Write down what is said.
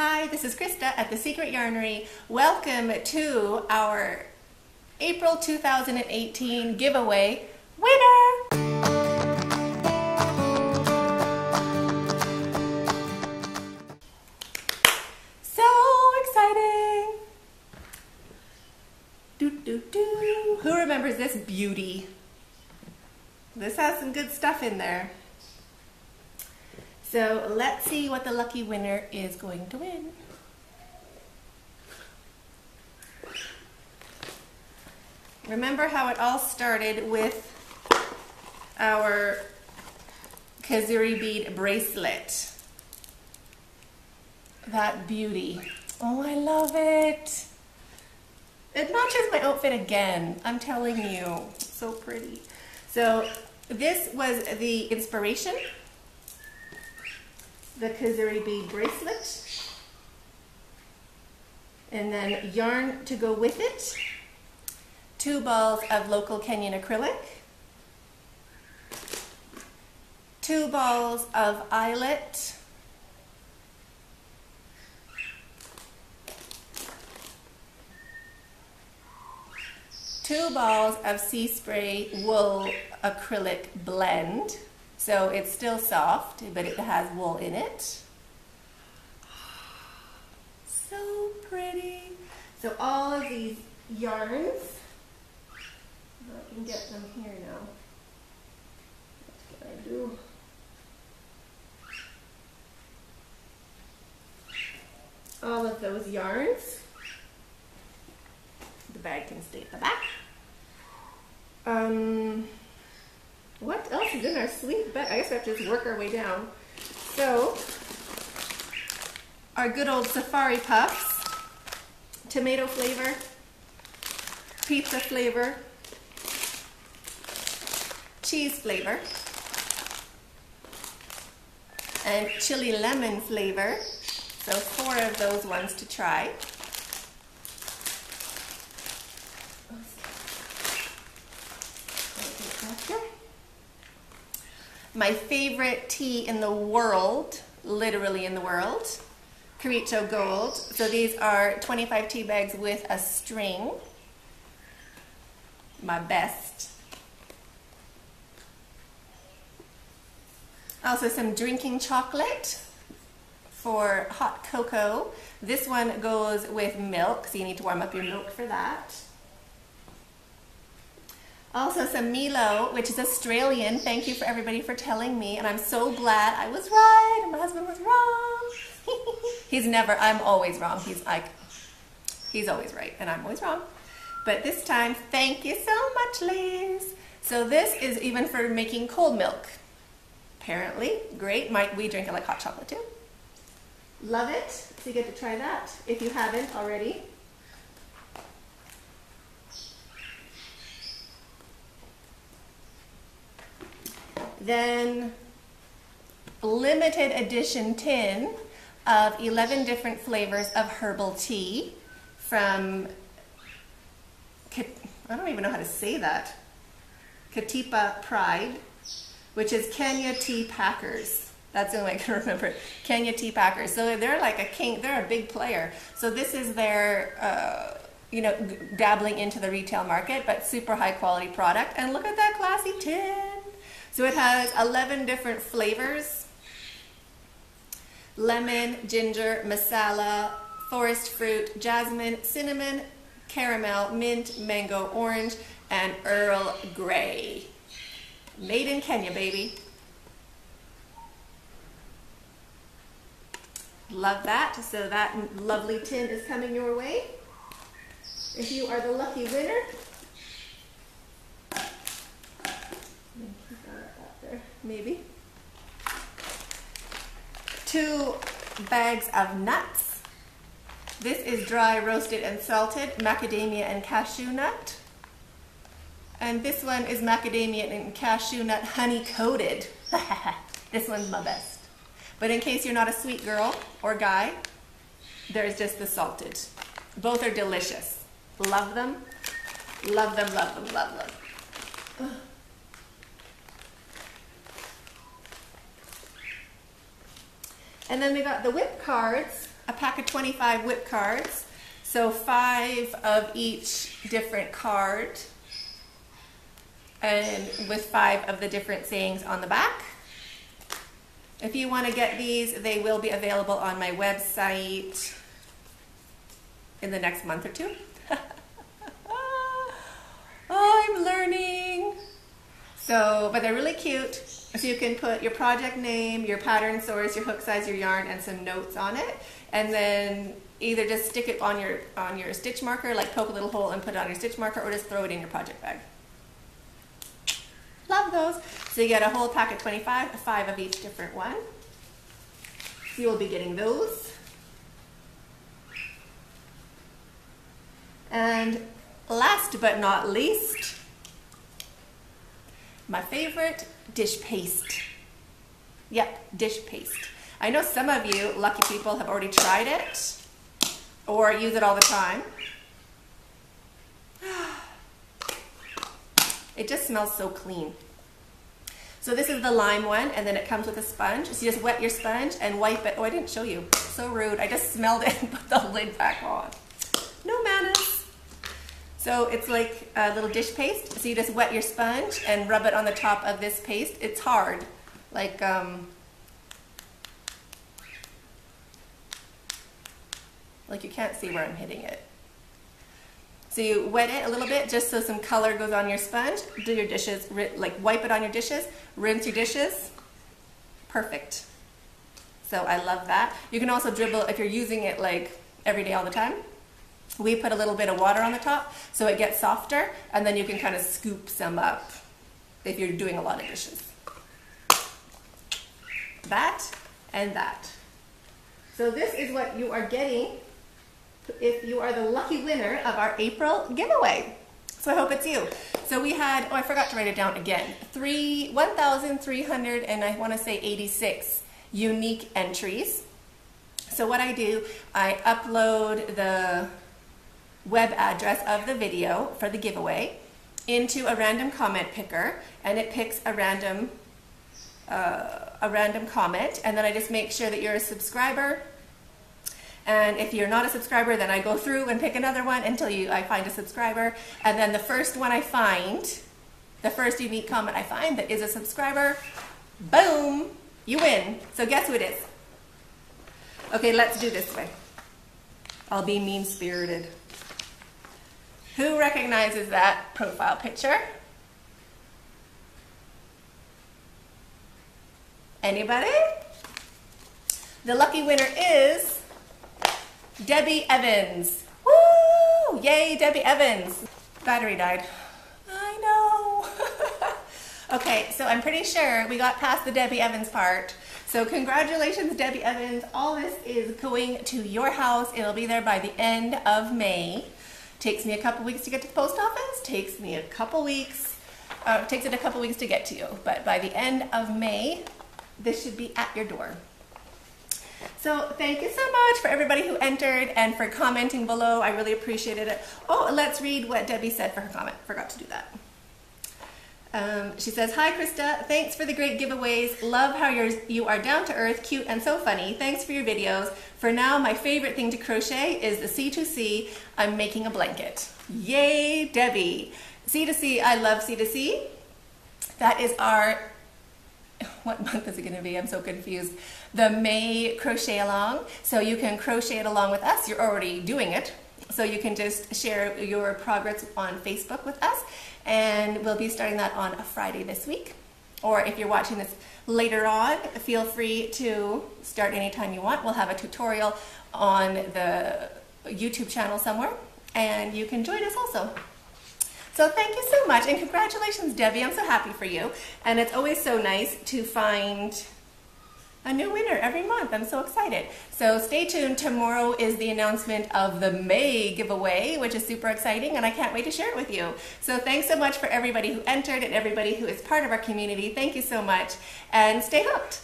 Hi, this is Krista at The Secret Yarnery. Welcome to our April 2018 giveaway winner! So exciting! Who remembers this beauty? This has some good stuff in there. So let's see what the lucky winner is going to win. Remember how it all started with our Kazuri bead bracelet. That beauty. Oh, I love it. It matches my outfit again. I'm telling you. So pretty. So this was the inspiration. The Kazuri bead bracelet, and then yarn to go with it, 2 balls of local Kenyan acrylic, 2 balls of eyelet, two balls of sea spray wool acrylic blend. So it's still soft, but it has wool in it. So pretty. So all of these yarns, I can get them here now. What can I do? All of those yarns. The bag can stay at the back. What else is in our sleeve bag? I guess we have to just work our way down. So, our good old safari puffs, tomato flavor, pizza flavor, cheese flavor, and chili lemon flavor. So 4 of those ones to try. My favorite tea in the world, literally in the world, Crochet Gold. So these are 25 tea bags with a string. My best. Also some drinking chocolate for hot cocoa. This one goes with milk, so you need to warm up your milk for that. Also some Milo, which is Australian. Thank you for everybody for telling me, and I'm so glad I was right and my husband was wrong. I'm always wrong. He's always right and I'm always wrong. But this time, thank you so much, Liz. So this is even for making cold milk. Apparently, great. We drink it like hot chocolate too. Love it. So you get to try that if you haven't already. Then limited edition tin of 11 different flavors of herbal tea from, I don't even know how to say that, Katipa Pride, which is Kenya Tea Packers. That's the only way I can remember it. Kenya Tea Packers. So they're like they're a big player. So this is their, dabbling into the retail market, but super high quality product. And look at that classy tin. So it has 11 different flavors: lemon, ginger, masala, forest fruit, jasmine, cinnamon, caramel, mint, mango, orange, and Earl Grey. Made in Kenya, baby. Love that. So that lovely tin is coming your way. If you are the lucky winner, maybe 2 bags of nuts. This is dry, roasted, and salted macadamia and cashew nut. And this one is macadamia and cashew nut honey coated. This one's my best. But in case you're not a sweet girl or guy, there's just the salted. Both are delicious. Love them. Love them, love them, love them. And then we got the whip cards a pack of 25 whip cards. So 5 of each different card, and with 5 of the different sayings on the back. If you want to get these, they will be available on my website in the next month or 2. I'm learning. So, but they're really cute. So you can put your project name, your pattern source, your hook size, your yarn, and some notes on it. And then either just stick it on your stitch marker, like poke a little hole and put it on your stitch marker, or just throw it in your project bag. Love those. So you get a whole pack of 25, 5 of each different one. So you will be getting those. And last but not least, my favorite, dish paste. Yep, dish paste. I know some of you lucky people have already tried it or use it all the time. It just smells so clean. So this is the lime one, and then it comes with a sponge. So you just wet your sponge and wipe it. Oh, I didn't show you. So rude. I just smelled it and put the lid back on. No manners. So it's like a little dish paste. So you just wet your sponge and rub it on the top of this paste. It's hard. Like, you can't see where I'm hitting it. So you wet it a little bit just so some color goes on your sponge. Do your dishes, like wipe it on your dishes, rinse your dishes. Perfect. So I love that. You can also dribble if you're using it like every day all the time. We put a little bit of water on the top so it gets softer, and then you can kind of scoop some up if you're doing a lot of dishes. That and that. So this is what you are getting if you are the lucky winner of our April giveaway. So I hope it's you. So we had, oh, I forgot to write it down again, 1,300 and I want to say 86 unique entries. So what I do, I upload the web address of the video for the giveaway into a random comment picker, and it picks a random comment, and then I just make sure that you're a subscriber. And if you're not a subscriber, then I go through and pick another one until I find a subscriber. And then the first one I find, the first unique comment I find that is a subscriber, boom, you win. So guess who it is? Okay, let's do this way. I'll be mean-spirited. Who recognizes that profile picture? Anybody? The lucky winner is Debbie Evans. Woo! Yay, Debbie Evans. Battery died. I know. Okay, so I'm pretty sure we got past the Debbie Evans part. So congratulations, Debbie Evans. All this is going to your house. It'll be there by the end of May. Takes me a couple weeks to get to the post office. Takes me a couple weeks. Takes it a couple weeks to get to you. But by the end of May, this should be at your door. So thank you so much for everybody who entered and for commenting below. I really appreciated it. Oh, let's read what Debbie said for her comment. Forgot to do that. She says, "Hi Krista, thanks for the great giveaways. Love how you are down to earth, cute, and so funny. Thanks for your videos. For now, my favorite thing to crochet is the C2C. I'm making a blanket." Yay, Debbie. C2C, I love C2C. That is our, what month is it going to be? I'm so confused. The May crochet along. So you can crochet it along with us. You're already doing it. So you can just share your progress on Facebook with us. And we'll be starting that on a Friday this week. Or if you're watching this later on, feel free to start anytime you want. We'll have a tutorial on the YouTube channel somewhere, and you can join us also. So thank you so much, and congratulations, Debbie. I'm so happy for you. And it's always so nice to find a new winner every month. I'm so excited. So stay tuned. Tomorrow is the announcement of the May giveaway, which is super exciting, and I can't wait to share it with you. So thanks so much for everybody who entered and everybody who is part of our community. Thank you so much, and stay hooked.